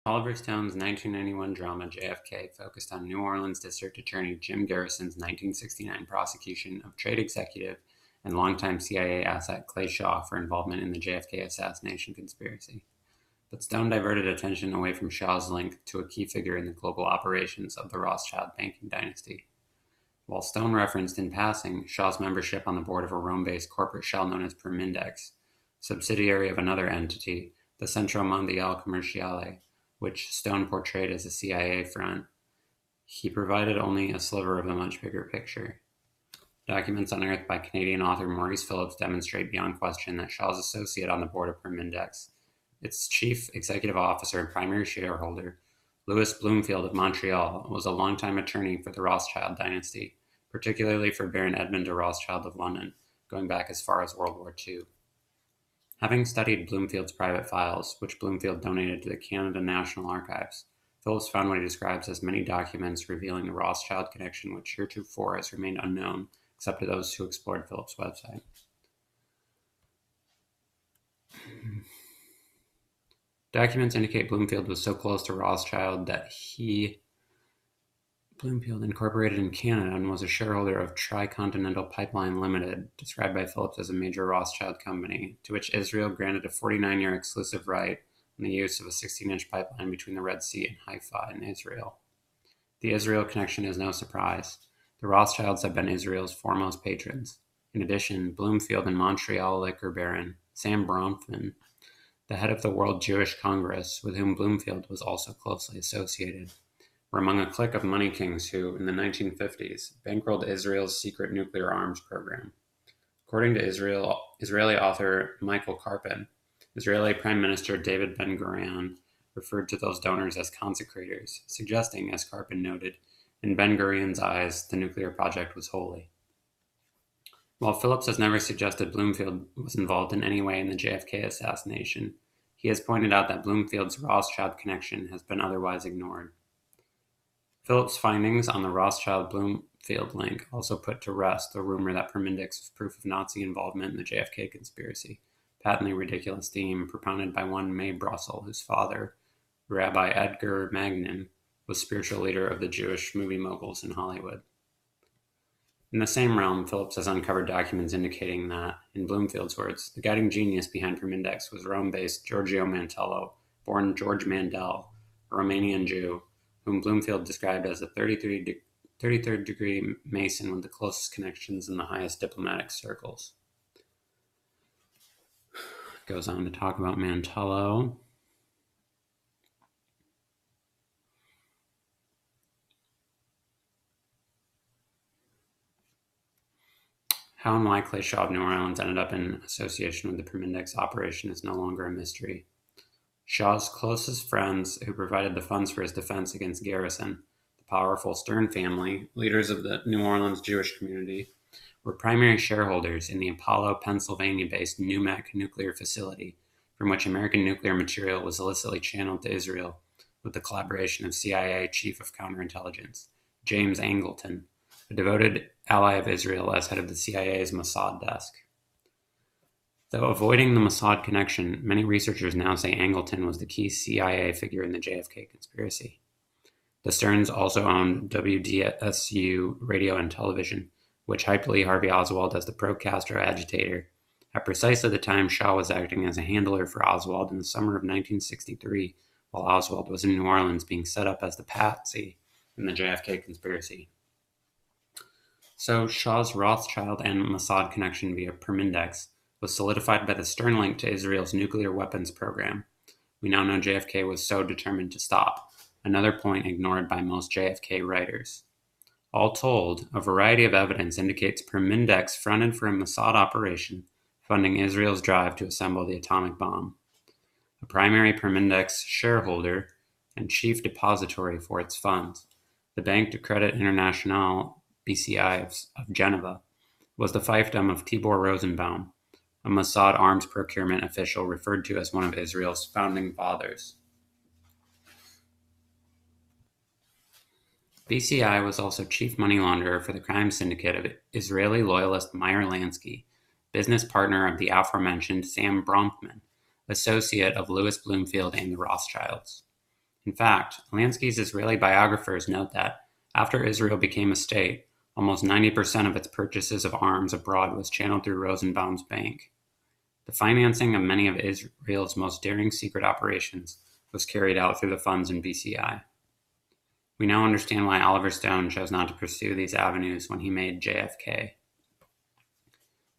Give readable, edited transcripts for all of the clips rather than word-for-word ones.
Oliver Stone's 1991 drama JFK focused on New Orleans District Attorney Jim Garrison's 1969 prosecution of trade executive and longtime CIA asset Clay Shaw for involvement in the JFK assassination conspiracy. But Stone diverted attention away from Shaw's link to a key figure in the global operations of the Rothschild banking dynasty. While Stone referenced in passing Shaw's membership on the board of a Rome-based corporate shell known as Permindex, subsidiary of another entity, the Centro Mondiale Commerciale, which Stone portrayed as a CIA front, he provided only a sliver of the much bigger picture. Documents unearthed by Canadian author Maurice Phillips demonstrate beyond question that Shaw's associate on the board of Permindex, its chief executive officer and primary shareholder, Louis Bloomfield of Montreal, was a longtime attorney for the Rothschild dynasty, particularly for Baron Edmund de Rothschild of London, going back as far as World War II. Having studied Bloomfield's private files, which Bloomfield donated to the Canada National Archives, Phillips found what he describes as many documents revealing the Rothschild connection which heretofore has remained unknown, except to those who explored Phillips' website. Documents indicate Bloomfield was so close to Rothschild that Bloomfield incorporated in Canada and was a shareholder of Tricontinental Pipeline Limited, described by Phillips as a major Rothschild company, to which Israel granted a 49-year exclusive right on the use of a 16-inch pipeline between the Red Sea and Haifa in Israel. The Israel connection is no surprise. The Rothschilds have been Israel's foremost patrons. In addition, Bloomfield and Montreal liquor baron Sam Bronfman, the head of the World Jewish Congress, with whom Bloomfield was also closely associated, were among a clique of money kings who, in the 1950s, bankrolled Israel's secret nuclear arms program. According to Israeli author Michael Karpin, Israeli Prime Minister David Ben-Gurion referred to those donors as consecrators, suggesting, as Karpin noted, in Ben-Gurion's eyes, the nuclear project was holy. While Phillips has never suggested Bloomfield was involved in any way in the JFK assassination, he has pointed out that Bloomfield's Rothschild connection has been otherwise ignored. Phillips' findings on the Rothschild-Bloomfield link also put to rest the rumor that Permindex was proof of Nazi involvement in the JFK conspiracy, a patently ridiculous theme propounded by one May Brussel, whose father, Rabbi Edgar Magnin, was spiritual leader of the Jewish movie moguls in Hollywood. In the same realm, Phillips has uncovered documents indicating that, in Bloomfield's words, the guiding genius behind Permindex was Rome-based Giorgio Mantello, born George Mandel, a Romanian Jew, whom Bloomfield described as a 33rd degree Mason with the closest connections in the highest diplomatic circles. Goes on to talk about Mantello. How and why Clay Shaw of New Orleans ended up in association with the Permindex operation is no longer a mystery. Shaw's closest friends, who provided the funds for his defense against Garrison, the powerful Stern family, leaders of the New Orleans Jewish community, were primary shareholders in the Apollo, Pennsylvania-based NUMEC nuclear facility, from which American nuclear material was illicitly channeled to Israel with the collaboration of CIA Chief of Counterintelligence, James Angleton, a devoted ally of Israel as head of the CIA's Mossad desk. Though avoiding the Mossad connection, many researchers now say Angleton was the key CIA figure in the JFK conspiracy. The Sterns also owned WDSU radio and television, which hyped Lee Harvey Oswald as the pro-Castro agitator, at precisely the time Shaw was acting as a handler for Oswald in the summer of 1963, while Oswald was in New Orleans being set up as the patsy in the JFK conspiracy. So Shaw's Rothschild and Mossad connection via Permindex was solidified by the Stern link to Israel's nuclear weapons program. We now know JFK was so determined to stop, another point ignored by most JFK writers. All told, a variety of evidence indicates Permindex fronted for a Mossad operation funding Israel's drive to assemble the atomic bomb. A primary Permindex shareholder and chief depository for its funds, the Banque de Credit International BCI of Geneva, was the fiefdom of Tibor Rosenbaum, a Mossad arms procurement official referred to as one of Israel's founding fathers. BCI was also chief money launderer for the crime syndicate of Israeli loyalist Meyer Lansky, business partner of the aforementioned Sam Bronfman, associate of Louis Bloomfield and the Rothschilds. In fact, Lansky's Israeli biographers note that after Israel became a state, almost 90% of its purchases of arms abroad was channeled through Rosenbaum's bank. The financing of many of Israel's most daring secret operations was carried out through the funds in BCI. We now understand why Oliver Stone chose not to pursue these avenues when he made JFK.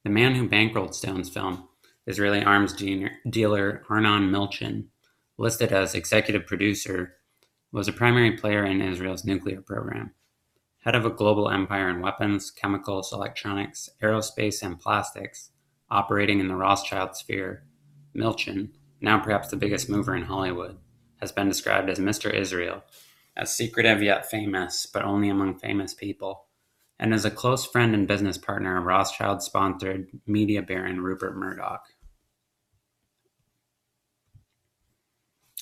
The man who bankrolled Stone's film, Israeli arms dealer Arnon Milchan, listed as executive producer, was a primary player in Israel's nuclear program. Head of a global empire in weapons, chemicals, electronics, aerospace, and plastics, operating in the Rothschild sphere, Milchan, now perhaps the biggest mover in Hollywood, has been described as Mr. Israel, as secretive yet famous, but only among famous people, and as a close friend and business partner of Rothschild-sponsored media baron Rupert Murdoch.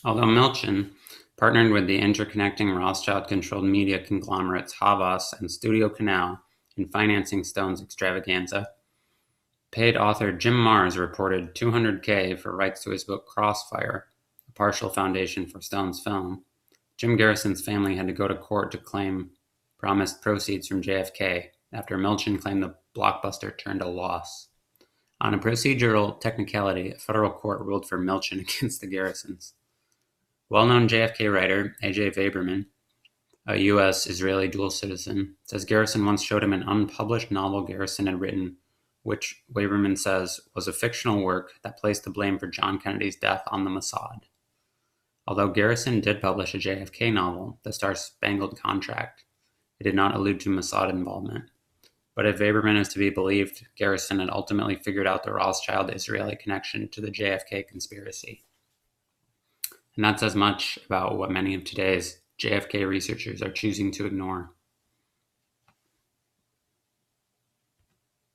Although Milchan partnered with the interconnecting Rothschild-controlled media conglomerates Havas and Studio Canal in financing Stone's extravaganza, paid author Jim Marrs reported $200K for rights to his book Crossfire, a partial foundation for Stone's film. Jim Garrison's family had to go to court to claim promised proceeds from JFK after Milchan claimed the blockbuster turned a loss. On a procedural technicality, a federal court ruled for Milchan against the Garrisons. Well-known JFK writer A.J. Vaberman, a U.S.-Israeli dual citizen, says Garrison once showed him an unpublished novel Garrison had written, which Vaberman says was a fictional work that placed the blame for John Kennedy's death on the Mossad. Although Garrison did publish a JFK novel, The Star-Spangled Contract, it did not allude to Mossad involvement. But if Vaberman is to be believed, Garrison had ultimately figured out the Rothschild-Israeli connection to the JFK conspiracy. And that's as much about what many of today's JFK researchers are choosing to ignore.